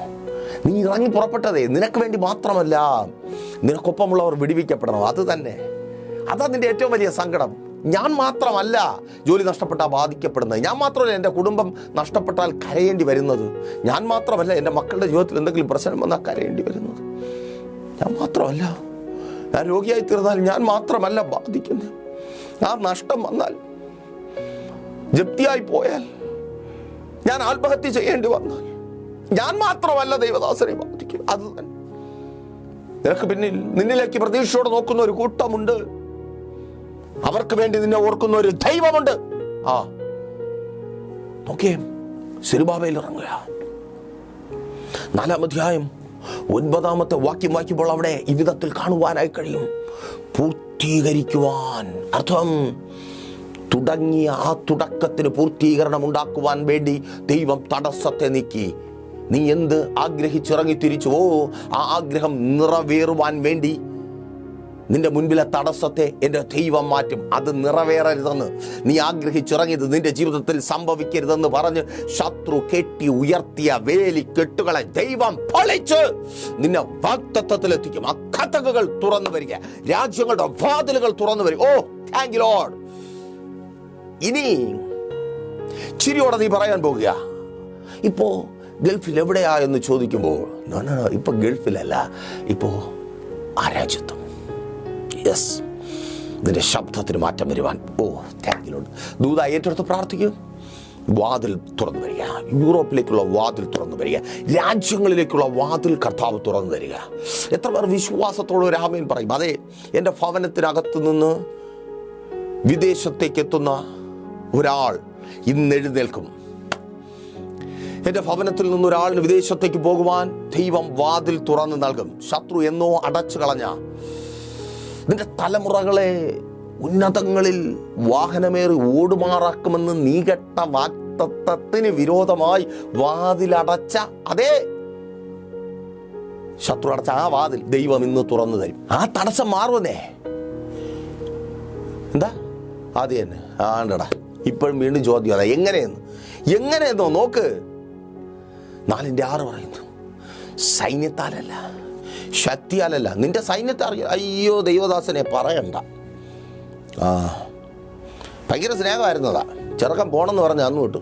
നീ ഇറങ്ങി പുറപ്പെട്ടതേ നിനക്ക് വേണ്ടി മാത്രമല്ല, നിനക്കൊപ്പമുള്ളവർ വിടുവിക്കപ്പെടണം. അത് തന്നെ, അതാ നിന്റെ ഏറ്റവും വലിയ സങ്കടം. ഞാൻ മാത്രമല്ല ജോലി നഷ്ടപ്പെട്ടാൽ ബാധിക്കപ്പെടുന്നത്, ഞാൻ മാത്രമല്ല എൻ്റെ കുടുംബം നഷ്ടപ്പെട്ടാൽ കരയേണ്ടി വരുന്നത്, ഞാൻ മാത്രമല്ല എൻ്റെ മക്കളുടെ ജീവിതത്തിൽ എന്തെങ്കിലും പ്രശ്നം വന്നാൽ കരയേണ്ടി വരുന്നത്, ഞാൻ മാത്രമല്ല ഞാൻ രോഗിയായി തീർന്നാൽ ഞാൻ മാത്രമല്ല ബാധിക്കുന്നത്, ആ നഷ്ടം വന്നാൽ, ജപ്തിയായി പോയാൽ, ഞാൻ ആത്മഹത്യ ചെയ്യേണ്ടി വന്നാൽ ഞാൻ മാത്രമല്ല ദൈവദാസനെ ബാധിക്കും. അത് തന്നെ. നിനക്ക് പിന്നിൽ നിന്നിലേക്ക് പ്രതീക്ഷയോടെ നോക്കുന്ന ഒരു കൂട്ടമുണ്ട്. അവർക്ക് വേണ്ടി നിന്നെ ഓർക്കുന്ന ഒരു ദൈവമുണ്ട്. നോക്കിയേ, സെരുബാബേൽ ഇറങ്ങുക. 4-ാം അധ്യായം 9-ാമത്തെ വാക്യം വായിക്കുമ്പോൾ അവിടെ ഈ വിധത്തിൽ കാണുവാനായി കഴിയും. പൂർത്തീകരിക്കുവാൻ, അർത്ഥം തുടങ്ങിയ ആ തുടക്കത്തിന് പൂർത്തീകരണം ഉണ്ടാക്കുവാൻ വേണ്ടി ദൈവം തടസ്സത്തെ നീക്കി. നീ എന്ത് ആഗ്രഹിച്ചിറങ്ങി തിരിച്ചുവോ ആ ആഗ്രഹം നിറവേറുവാൻ വേണ്ടി നിന്റെ മുൻപിലെ തടസ്സത്തെ എൻ്റെ ദൈവം മാറ്റും. അത് നിറവേറരുതെന്ന് നീ ആഗ്രഹിച്ചിറങ്ങിയത് നിന്റെ ജീവിതത്തിൽ സംഭവിക്കരുതെന്ന് പറഞ്ഞ് ശത്രു കെട്ടി ഉയർത്തിയ വേലി കെട്ടുകളെ ദൈവം പൊളിച്ച് നിന്നെ വാഗ്ദത്തത്തിലെത്തിക്കും. ആ കതകുകൾ തുറന്നു വരിക, രാജ്യങ്ങളുടെ വാതിലുകൾ തുറന്നു വരിക. ഓ താങ്ക് യു ലോർഡ്. ഇനി ചിരിയോടെ നീ പറയാൻ പോകുക, ഇപ്പോ ഗൾഫിൽ എവിടെയാ എന്ന് ചോദിക്കുമ്പോൾ ഇപ്പൊ ഗൾഫിലല്ല, ഇപ്പോ ആ രാജ്യത്തും. യെസ്, നിന്റെ ശബ്ദത്തിന് മാറ്റം വരുവാൻ. ഓ താങ്ക് യു ലോർഡ്. ദൂത ഏറ്റെടുത്ത് പ്രാർത്ഥിക്കും. വാതിൽ തുറന്നു വരിക, യൂറോപ്പിലേക്കുള്ള വാതിൽ തുറന്നു വരിക, രാജ്യങ്ങളിലേക്കുള്ള വാതിൽ കർത്താവ് തുറന്നു തരിക. എത്ര പേർ വിശ്വാസത്തോടെ ഒരു ആമേൻ പറയും? അതെ, എൻ്റെ ഭവനത്തിനകത്ത് നിന്ന് വിദേശത്തേക്ക് എത്തുന്ന ഒരാൾ ഇന്ന് എഴുന്നേൽക്കും. എൻ്റെ ഭവനത്തിൽ നിന്നൊരാളിന് വിദേശത്തേക്ക് പോകുവാൻ ദൈവം വാതിൽ തുറന്നു നൽകും. ശത്രു എന്നോ അടച്ചു കളഞ്ഞ നിന്റെ തലമുറകളെ ഉന്നതങ്ങളിൽ വാഹനമേറി ഓടുമാറാക്കുമെന്ന് നീ കേട്ട വാഗ്ദത്തത്തിന് വിരോധമായി വാതിലടച്ച അതേ ശത്രു അടച്ച ആ വാതിൽ ദൈവം ഇന്ന് തുറന്നു തരും. ആ തടസ്സം മാറുന്നേ. എന്താ ആദ്യം തന്നെ ആണ്ടടാ, ഇപ്പോഴും വീണ്ടും ചോദ്യം അതാ, എങ്ങനെയെന്നോ നോക്ക്. 4:6 പറയുന്നു, സൈന്യത്താലല്ല, ശക്തിയാലല്ല. നിന്റെ സൈന്യത്തെ അറിയാം. അയ്യോ ദൈവദാസനെ പറയണ്ട. ഭയങ്കര സ്നേഹമായിരുന്നതാ. ചെറുക്കൻ പോകണമെന്ന് പറഞ്ഞ് അന്ന് തൊട്ട്,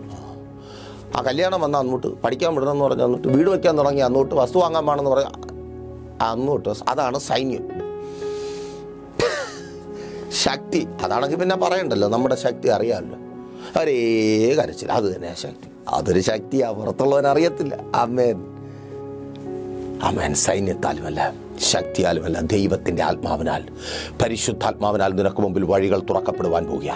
ആ കല്യാണം വന്ന അന്ന് തൊട്ട്, പഠിക്കാൻ വിടണമെന്ന് പറഞ്ഞ് അന്ന് തൊട്ട്, വീട് വയ്ക്കാൻ തുടങ്ങി അന്ന് തൊട്ട്, വസ്തു വാങ്ങാൻ വേണമെന്ന് പറഞ്ഞ അന്ന് തൊട്ട്. അതാണ് സൈന്യം. ശക്തി അതാണെങ്കിൽ പിന്നെ പറയണ്ടല്ലോ, നമ്മുടെ ശക്തി അറിയാമല്ലോ. ഒരേ കരച്ചിൽ, അത് തന്നെ ശക്തി. അതൊരു ശക്തിയാ, പുറത്തുള്ളവൻ അറിയത്തില്ല. ആമേൻ ആമേൻ. സൈന്യത്താലുമല്ല, ശക്തിയാലുമല്ല, ദൈവത്തിൻ്റെ ആത്മാവിനാൽ, പരിശുദ്ധാത്മാവിനാൽ നിനക്ക് മുമ്പിൽ വഴികൾ തുറക്കപ്പെടുവാൻ പോകുക.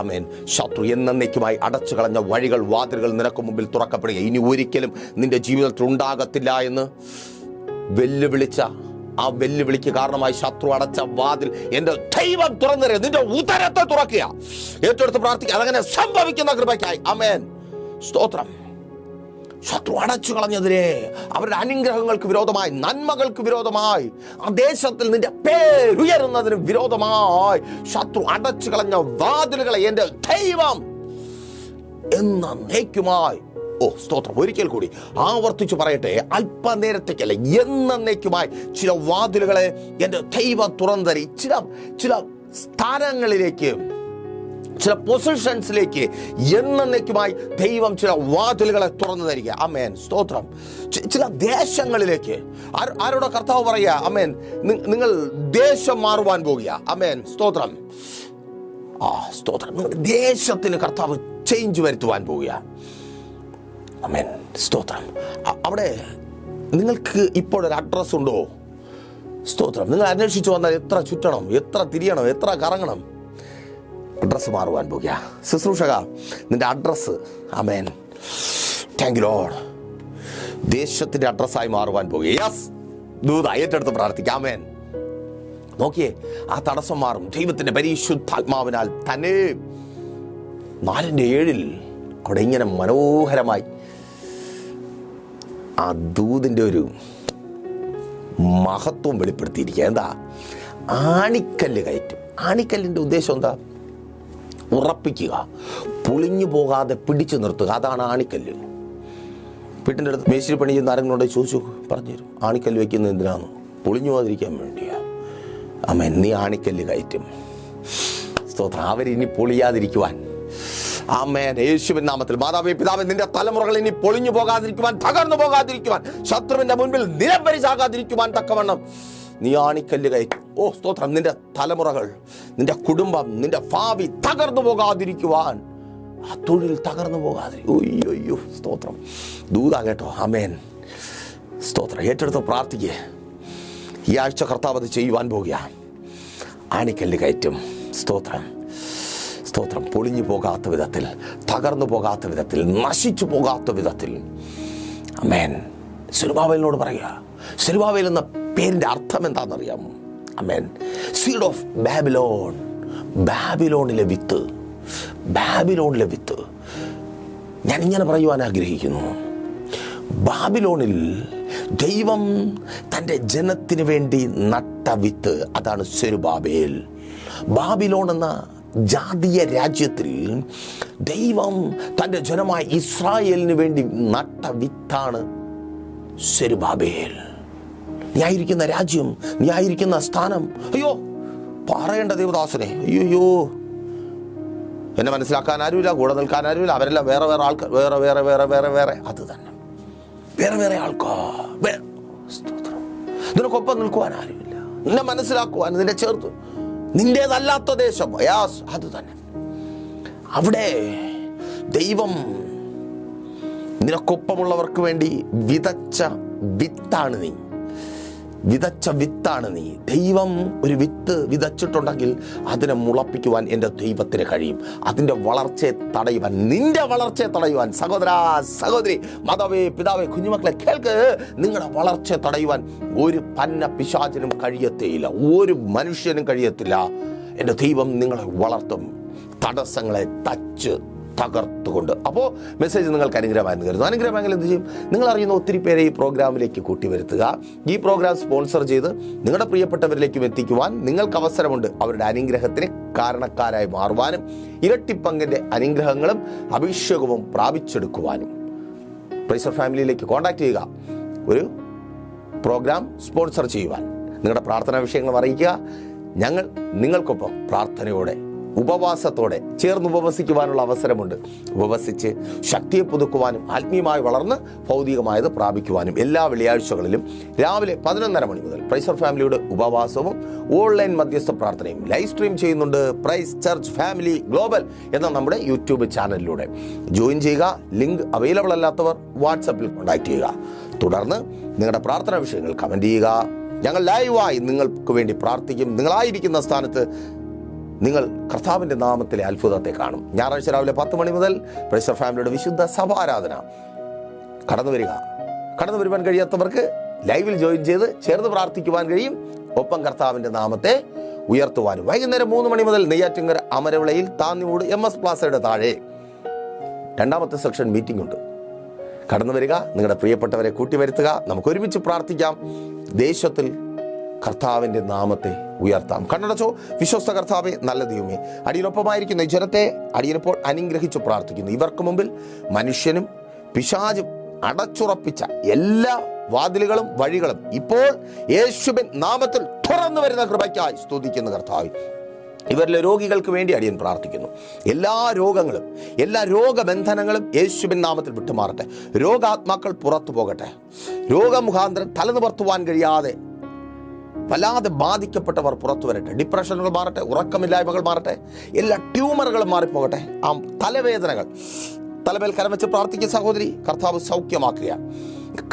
ആമേൻ. ശത്രു എന്നേക്കുമായി അടച്ചു കളഞ്ഞ വഴികൾ, വാതിലുകൾ നിനക്ക് മുമ്പിൽ തുറക്കപ്പെടുക. ഇനി ഒരിക്കലും നിന്റെ ജീവിതത്തിൽ ഉണ്ടാകത്തില്ല എന്ന് വെല്ലുവിളിച്ച ആ വെല്ലുവിളിക്ക് കാരണമായി ശത്രു അടച്ച വാതിൽ എൻ്റെ ദൈവം തുറന്നു തരിക. നിന്റെ ഉദരത്തെ തുറക്കുക. ഏറ്റെടുത്ത് പ്രാർത്ഥിക്കുക. അതങ്ങനെ സംഭവിക്കുന്ന കൃപയ്ക്കായി. ആമേൻ. സ്തോത്രം. ശത്രു അടച്ചു കളഞ്ഞതിനെ, അവരുടെ അനുഗ്രഹങ്ങൾക്ക് വിരോധമായി, നന്മകൾക്ക് വിരോധമായി, ആ ദേശത്തിൽ നിന്റെ പേരുയരുന്നതിന് വിരോധമായി ശത്രു അടച്ചു കളഞ്ഞ വാതിലുകളെ എൻ്റെ ദൈവം എന്നേക്കുമായി, ഓ സ്തോത്രം, ഒരിക്കൽ കൂടി ആവർത്തിച്ചു പറയട്ടെ, അല്പനേരത്തേക്കല്ല, എന്നേക്കുമായി ചില വാതിലുകളെ എൻ്റെ ദൈവം തുറന്നു തരി. ചില സ്ഥാനങ്ങളിലേക്ക്, ചില പൊസിഷൻസിലേക്ക് എന്നേക്കുമായി ദൈവം ചില വാതിലുകളെ തുറന്നു തരിക. അമേൻ. സ്തോത്രം. ചില ദേശങ്ങളിലേക്ക് ആരോടെ കർത്താവ് പറയുക, അമേൻ, നിങ്ങൾ ദേശം മാറുവാൻ പോകുക. അമേൻ. സ്തോത്രം. സ്തോത്രം. നിങ്ങളുടെ ദേശത്തിന് കർത്താവ് ചേഞ്ച് വരുത്തുവാൻ പോവുക. അമേൻ. സ്തോത്രം. അവിടെ നിങ്ങൾക്ക് ഇപ്പോഴൊരു അഡ്രസ് ഉണ്ടോ? സ്തോത്രം. നിങ്ങൾ അന്വേഷിച്ചു വന്നാൽ എത്ര ചുറ്റണം, എത്ര തിരിയണം, എത്ര കറങ്ങണം? അഡ്രസ്സ് മാറുവാൻ പോകുക. ശുശ്രൂഷക, നിന്റെ address, amen, thank you Lord, ദേശത്തിന്റെ അഡ്രസ്സായി മാറുവാൻ പോകുക. യെസ്, ദൂത ഏറ്റെടുത്ത് പ്രാർത്ഥിക്കാം. ആമേൻ. നോക്കിയേ, ആ തടസ്സം മാറും ദൈവത്തിന്റെ പരിശുദ്ധാത്മാവിനാൽ തന്നെ. 4:7 അവിടെ ഇങ്ങനെ മനോഹരമായി ആ ദൂതിൻ്റെ ഒരു മഹത്വം വെളിപ്പെടുത്തിയിരിക്കുക. എന്താ? ആണിക്കല്ല് കയറ്റും. ആണിക്കല്ലിൻ്റെ ഉദ്ദേശം എന്താ? ഉറപ്പിക്കുക, പൊളിഞ്ഞു പോകാതെ പിടിച്ചു നിർത്തുക. അതാണ് ആണിക്കല്ല്. വീട്ടിൻ്റെ അടുത്ത് മേശിരി പണി ചെയ്യുന്ന ആരെങ്കിലും ചോദിച്ചു പറഞ്ഞുതരും. ആണിക്കല്ല് വയ്ക്കുന്നത് എന്തിനാണ്? പൊളിഞ്ഞു പോകാതിരിക്കാൻ വേണ്ടിയാ. ആമേൻ. നീ ആണിക്കല്ല് കയറ്റും. സ്തോത്രം. അവരിനി പൊളിയാതിരിക്കുവാൻ, ആമേൻ, യേശുവിൻ നാമത്തിൽ. മാതാവേ, പിതാവേ, നിന്റെ തലമുറകൾ ഇനി പൊളിഞ്ഞു പോകാതിരിക്കുവാൻ, തകർന്നു പോകാതിരിക്കുവാൻ, ശത്രുവിന്റെ മുൻപിൽ നിലംപരിചാകാതിരിക്കുവാൻ തക്കവണ്ണം നീ ആണിക്കല്ല് കയറ്റും. ഓ സ്തോത്രം. നിന്റെ തലമുറകൾ, നിന്റെ കുടുംബം, നിന്റെ ഭാവി തകർന്നു പോകാതിരിക്കുവാൻ, ആ തൊഴിൽ തകർന്നു പോകാതിരിക്കും. സ്തോത്രം. ദൂത കേട്ടോ. ആമേൻ. സ്തോത്രം. ഏറ്റെടുത്ത് പ്രാർത്ഥിക്കുക. ഈ ആഴ്ച കർത്താവ് അത് ചെയ്യുവാൻ പോകുക. ആണിക്കല്ല് കയറ്റും. സ്തോത്രം. സ്തോത്രം. പൊളിഞ്ഞു പോകാത്ത വിധത്തിൽ, തകർന്നു പോകാത്ത വിധത്തിൽ, നശിച്ചു പോകാത്ത വിധത്തിൽ. ആമേൻ. സെരുബ്ബാബേലിനോട് പറയുക. സെരുബ്ബാബേൽ എന്ന പേരിൻ്റെ അർത്ഥം എന്താണെന്നറിയാമോ? ആമേൻ. സീഡ് ഓഫ് ബാബിലോൺ, ബാബിലോണിലെ വിത്ത്. ബാബിലോണിലെ വിത്ത്. ഞാനിങ്ങനെ പറയുവാൻ ആഗ്രഹിക്കുന്നു, ബാബിലോണിൽ ദൈവം തൻ്റെ ജനത്തിന് വേണ്ടി നട്ട വിത്ത്, അതാണ് സെരുബ്ബാബേൽ. ബാബിലോൺ എന്ന ജാതീയ രാജ്യത്തിൽ ദൈവം തൻ്റെ ജനമായ ഇസ്രായേലിന് വേണ്ടി നട്ട വിത്താണ് സെരുബ്ബാബേൽ. നീ ആയിരിക്കുന്ന രാജ്യം, നീ ആയിരിക്കുന്ന സ്ഥാനം, അയ്യോ പറയേണ്ട ദൈവദാസനെ, അയ്യോ എന്നെ മനസ്സിലാക്കാൻ ആരുമില്ല, കൂടെ നിൽക്കാൻ ആരുമില്ല, അവരെല്ലാം വേറെ വേറെ ആൾക്കാർ, വേറെ വേറെ വേറെ വേറെ വേറെ അത് തന്നെ, വേറെ വേറെ ആൾക്കാർ. നിനക്കൊപ്പം നിൽക്കുവാൻ ആരുമില്ല, നിന്നെ മനസ്സിലാക്കുവാൻ, നിന്നെ ചേർത്ത്, നിന്റേതല്ലാത്ത ദേശം, യാസ് അത് തന്നെ. അവിടെ ദൈവം നിനക്കൊപ്പമുള്ളവർക്ക് വേണ്ടി വിതച്ച വിത്താണ് നീ. വിതച്ച വിത്താണ് നീ. ദൈവം ഒരു വിത്ത് വിതച്ചിട്ടുണ്ടെങ്കിൽ അതിനെ മുളപ്പിക്കുവാൻ എൻ്റെ ദൈവത്തിന് കഴിയും. അതിൻ്റെ വളർച്ചയെ തടയുവാൻ, നിന്റെ വളർച്ചയെ തടയുവാൻ, സഹോദര സഹോദരി, മാതാവേ പിതാവേ, കുഞ്ഞുമക്കളെ കേൾക്ക്, നിങ്ങളുടെ വളർച്ചയെ തടയുവാൻ ഒരു പന്ന പിശാചിനും കഴിയത്തേയില്ല, ഒരു മനുഷ്യനും കഴിയത്തില്ല. എൻ്റെ ദൈവം നിങ്ങളെ വളർത്തും, തടസ്സങ്ങളെ തകർത്തുകൊണ്ട്. അപ്പോൾ മെസ്സേജ് നിങ്ങൾക്ക് അനുഗ്രഹമായിരുന്നു കരുതുന്നു. അനുഗ്രഹമെങ്കിൽ എന്ത് ചെയ്യും? നിങ്ങൾ അറിയുന്ന ഒത്തിരി പേരെ ഈ പ്രോഗ്രാമിലേക്ക് കൂട്ടിവരുത്തുക. ഈ പ്രോഗ്രാം സ്പോൺസർ ചെയ്ത് നിങ്ങളുടെ പ്രിയപ്പെട്ടവരിലേക്കും എത്തിക്കുവാൻ നിങ്ങൾക്ക് അവസരമുണ്ട്. അവരുടെ അനുഗ്രഹത്തിന് കാരണക്കാരായി മാറുവാനും ഇരട്ടിപ്പങ്കിൻ്റെ അനുഗ്രഹങ്ങളും അഭിഷേകവും പ്രാപിച്ചെടുക്കുവാനും പ്രൈസർ ഫാമിലിയിലേക്ക് കോൺടാക്ട് ചെയ്യുക. ഒരു പ്രോഗ്രാം സ്പോൺസർ ചെയ്യുവാൻ നിങ്ങളുടെ പ്രാർത്ഥനാ വിഷയങ്ങൾ അറിയിക്കുക. ഞങ്ങൾ നിങ്ങൾക്കൊപ്പം പ്രാർത്ഥനയോടെ ഉപവാസത്തോടെ ചേർന്ന് ഉപവസിക്കുവാനുള്ള അവസരമുണ്ട്. ഉപവസിച്ച് ശക്തിയെ പുതുക്കുവാനും ആത്മീയമായി വളർന്ന് ഭൗതികമായത് പ്രാപിക്കുവാനും എല്ലാ വെള്ളിയാഴ്ചകളിലും രാവിലെ 11:30 മണി മുതൽ പ്രൈസർ ഫാമിലിയുടെ ഉപവാസവും ഓൺലൈൻ മധ്യസ്ഥ പ്രാർത്ഥനയും ലൈവ് സ്ട്രീം ചെയ്യുന്നുണ്ട്. പ്രൈസ് ചർച്ച് ഫാമിലി ഗ്ലോബൽ എന്ന നമ്മുടെ യൂട്യൂബ് ചാനലിലൂടെ ജോയിൻ ചെയ്യുക. ലിങ്ക് അവൈലബിൾ അല്ലാത്തവർ വാട്സപ്പിൽ കോൺടാക്ട് ചെയ്യുക. തുടർന്ന് നിങ്ങളുടെ പ്രാർത്ഥനാ വിഷയങ്ങൾ കമൻറ്റ് ചെയ്യുക. ഞങ്ങൾ ലൈവായി നിങ്ങൾക്ക് വേണ്ടി പ്രാർത്ഥിക്കും. നിങ്ങളായിരിക്കുന്ന സ്ഥാനത്ത് നിങ്ങൾ കർത്താവിൻ്റെ നാമത്തിലെ അത്ഭുതത്തെ കാണും. ഞായറാഴ്ച രാവിലെ 10 മണി മുതൽ പ്രൈസർ ഫാമിലിയുടെ വിശുദ്ധ സഭാരാധന. കടന്നു വരുവാൻ കഴിയാത്തവർക്ക് ലൈവിൽ ജോയിൻ ചെയ്ത് ചേർന്ന് പ്രാർത്ഥിക്കുവാൻ കഴിയും. ഒപ്പം കർത്താവിൻ്റെ നാമത്തെ ഉയർത്തുവാനും. വൈകുന്നേരം 3 മണി മുതൽ നെയ്യാറ്റിൻകര അമരവിളയിൽ താന്നിമൂട് MS പ്ലാസയുടെ താഴെ 2ാമത്തെ സെക്ഷൻ മീറ്റിംഗ് ഉണ്ട്. കടന്നു വരിക, നിങ്ങളുടെ പ്രിയപ്പെട്ടവരെ കൂട്ടിവരുത്തുക. നമുക്ക് ഒരുമിച്ച് പ്രാർത്ഥിക്കാം. ദേശത്തിൽ കർത്താവിൻ്റെ നാമത്തെ ഉയർത്താം. കണ്ണടച്ചോ. വിശ്വസ്ത കർത്താവേ, നല്ല ദൈവമേ, അടിയനൊപ്പമായിരിക്കുന്ന ഈ ജനത്തെ അടിയനിപ്പോൾ അനുഗ്രഹിച്ചു പ്രാർത്ഥിക്കുന്നു. ഇവർക്ക് മുമ്പിൽ മനുഷ്യനും പിശാചും അടച്ചുറപ്പിച്ച എല്ലാ വാതിലുകളും വഴികളും ഇപ്പോൾ യേശുവിൻ നാമത്തിൽ തുറന്നു വരുന്ന കൃപയ്ക്കായി സ്തുതിക്കുന്നു കർത്താവേ. ഇവരിലെ രോഗികൾക്ക് വേണ്ടി അടിയൻ പ്രാർത്ഥിക്കുന്നു. എല്ലാ രോഗങ്ങളും, എല്ലാ രോഗബന്ധനങ്ങളും യേശുവിൻ നാമത്തിൽ വിട്ടുമാറട്ടെ. രോഗാത്മാക്കൾ പുറത്തു പോകട്ടെ. രോഗമുഖാന്തരം തലനിവർത്തുവാൻ കഴിയാതെ വല്ലാതെ ബാധിക്കപ്പെട്ടവർ പുറത്തു വരട്ടെ. ഡിപ്രഷനുകൾ മാറട്ടെ, ഉറക്കമില്ലായ്മകൾ മാറട്ടെ, എല്ലാ ട്യൂമറുകളും മാറിപ്പോകട്ടെ. ആ തലവേദനകൾ, തലമേൽ കരവച്ച് പ്രാർത്ഥിക്കുന്ന സഹോദരി, കർത്താവ് സൗഖ്യമാക്കുക.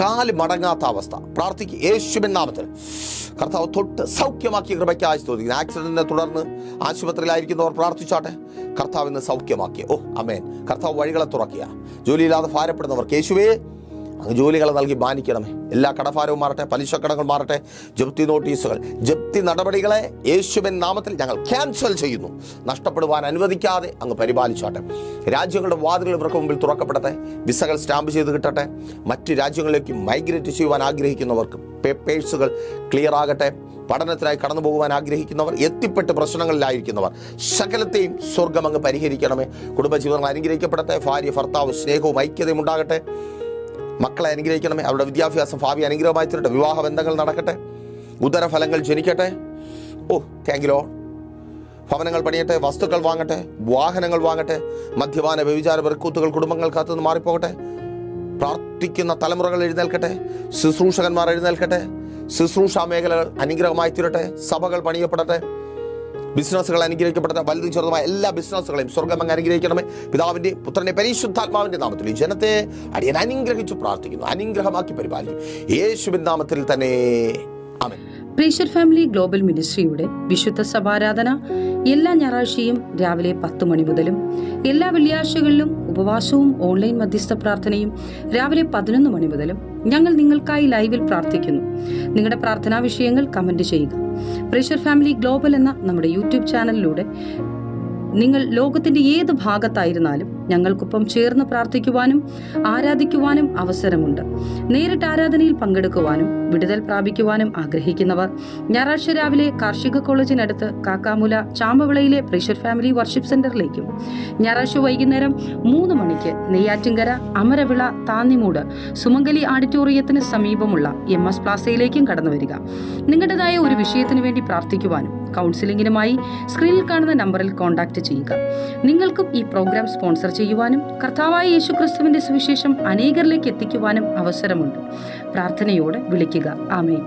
കാല് മടങ്ങാത്ത അവസ്ഥ പ്രാർത്ഥിക്കുക. യേശുവിൻ നാമത്തിൽ കർത്താവ് തൊട്ട് സൗഖ്യമാക്കിയ കൃപയ്ക്കായി സ്തുതിക്കുന്നു. ആക്സിഡന്റിനെ തുടർന്ന് ആശുപത്രിയിലായിരിക്കുന്നവർ പ്രാർത്ഥിച്ചാട്ടെ. കർത്താവ് ഇന്ന് സൗഖ്യമാക്കിയ. ആമേൻ. കർത്താവ് വഴികളെ തുറക്കുക. ജോലിയില്ലാതെ ഭാരപ്പെടുന്നവർക്ക് യേശുവേ അങ്ങ് ജോലികളെ നൽകി മാനിക്കണമേ. എല്ലാ കടഭാരവും മാറട്ടെ, പലിശക്കടങ്ങൾ മാറട്ടെ, ജപ്തി നോട്ടീസുകൾ, ജപ്തി നടപടികളെ യേശുവിൻ നാമത്തിൽ ഞങ്ങൾ ക്യാൻസൽ ചെയ്യുന്നു. നഷ്ടപ്പെടുവാൻ അനുവദിക്കാതെ അങ്ങ് പരിപാലിച്ചാട്ടെ. രാജ്യങ്ങളുടെ വാതിലുകൾ ഇവർക്ക് മുമ്പിൽ തുറക്കപ്പെടട്ടെ. വിസകൾ സ്റ്റാമ്പ് ചെയ്ത് കിട്ടട്ടെ. മറ്റ് രാജ്യങ്ങളിലേക്ക് മൈഗ്രേറ്റ് ചെയ്യുവാൻ ആഗ്രഹിക്കുന്നവർക്ക് പേപ്പേഴ്സുകൾ ക്ലിയർ ആകട്ടെ. പഠനത്തിനായി കടന്നു പോകുവാൻ ആഗ്രഹിക്കുന്നവർ, എത്തിപ്പെട്ട് പ്രശ്നങ്ങളിലായിരിക്കുന്നവർ, സകലത്തെയും സ്വർഗം അങ്ങ് പരിഹരിക്കണമേ. കുടുംബജീവിതങ്ങൾ അനുഗ്രഹിക്കപ്പെടട്ടെ. ഭാര്യ ഭർത്താവ് സ്നേഹവും ഐക്യതയും ഉണ്ടാകട്ടെ. മക്കളെ അനുഗ്രഹിക്കണമേ. അവരുടെ വിദ്യാഭ്യാസം ഭാവി അനുഗ്രഹമായി തീരട്ടെ. വിവാഹ ബന്ധങ്ങൾ നടക്കട്ടെ. ഉദരഫലങ്ങൾ ജനിക്കട്ടെ. Thank you lord. ഭവനങ്ങൾ പണിയട്ടെ, വസ്തുക്കൾ വാങ്ങട്ടെ, വാഹനങ്ങൾ വാങ്ങട്ടെ. മദ്യപാന വ്യഭിചാര വെറുക്കൂത്തുകൾ കുടുംബങ്ങൾക്കകത്ത് നിന്ന് മാറിപ്പോകട്ടെ. പ്രാർത്ഥിക്കുന്ന തലമുറകൾ എഴുന്നേൽക്കട്ടെ. ശുശ്രൂഷകന്മാർ എഴുന്നേൽക്കട്ടെ. ശുശ്രൂഷാ മേഖലകൾ അനുഗ്രഹമായി തീരട്ടെ. സഭകൾ പണിയപ്പെടട്ടെ. ബിസിനസ്സുകൾ അനുഗ്രഹിക്കപ്പെടട്ടെ. വലുതും ചെറുതുമായ എല്ലാ ബിസിനസ്സുകളെയും സ്വർഗ്ഗം അങ്ങ് അനുഗ്രഹിക്കണമേ. പിതാവിൻ്റെ പുത്രൻ്റെ പരിശുദ്ധാത്മാവിൻ്റെ നാമത്തിൽ ഈ ജനത്തെ അടിയൻ അനുഗ്രഹിച്ചു പ്രാർത്ഥിക്കുന്നു. അനുഗ്രഹമാക്കി പരിപാലിക്കും യേശുവിൻ നാമത്തിൽ തന്നെ. ആമേൻ. പ്രേഷ്യർ ഫാമിലി ഗ്ലോബൽ മിനിസ്ട്രിയുടെ വിശുദ്ധ സഭാരാധന എല്ലാ ഞായറാഴ്ചയും രാവിലെ 10 മണി മുതലും എല്ലാ വെള്ളിയാഴ്ചകളിലും ഉപവാസവും ഓൺലൈൻ മധ്യസ്ഥ പ്രാർത്ഥനയും രാവിലെ 11 മണി മുതലും ഞങ്ങൾ നിങ്ങൾക്കായി ലൈവിൽ പ്രാർത്ഥിക്കുന്നു. നിങ്ങളുടെ പ്രാർത്ഥനാ വിഷയങ്ങൾ കമന്റ് ചെയ്യുക. പ്രേഷ്യർ ഫാമിലി ഗ്ലോബൽ എന്ന നമ്മുടെ യൂട്യൂബ് ചാനലിലൂടെ നിങ്ങൾ ലോകത്തിന്റെ ഏത് ഭാഗത്തായിരുന്നാലും ഞങ്ങൾക്കൊപ്പം ചേർന്ന് പ്രാർത്ഥിക്കുവാനും ആരാധിക്കുവാനും അവസരമുണ്ട്. നേരിട്ട് ആരാധനയിൽ പങ്കെടുക്കുവാനും വിടുതൽ പ്രാപിക്കുവാനും ആഗ്രഹിക്കുന്നവർ ഞായറാഴ്ച രാവിലെ കാർഷിക കോളേജിനടുത്ത് കാക്കാമുല ചാമ്പവിളയിലെ പ്രേഷ്യർ ഫാമിലി വർഷിപ്പ് സെന്ററിലേക്കും ഞായറാഴ്ച വൈകുന്നേരം 3 മണിക്ക് നെയ്യാറ്റിൻകര അമരവിള താന്നിമൂട് സുമംഗലി ഓഡിറ്റോറിയത്തിന് സമീപമുള്ള MS പ്ലാസയിലേക്കും കടന്നു വരിക. നിങ്ങളുടേതായ ഒരു വിഷയത്തിന് വേണ്ടി പ്രാർത്ഥിക്കുവാനും കൗൺസിലിംഗിനുമായി സ്ക്രീനിൽ കാണുന്ന നമ്പറിൽ കോൺടാക്ട് ചെയ്യുക. നിങ്ങൾക്കും ഈ പ്രോഗ്രാം സ്പോൺസർ ചെയ്യുവാനും കർത്താവായ യേശുക്രിസ്തുവിന്റെ സുവിശേഷം അനേകരിലേക്ക് എത്തിക്കുവാനും അവസരമുണ്ട്. പ്രാർത്ഥനയോടെ വിളിക്കുക. ആമേൻ.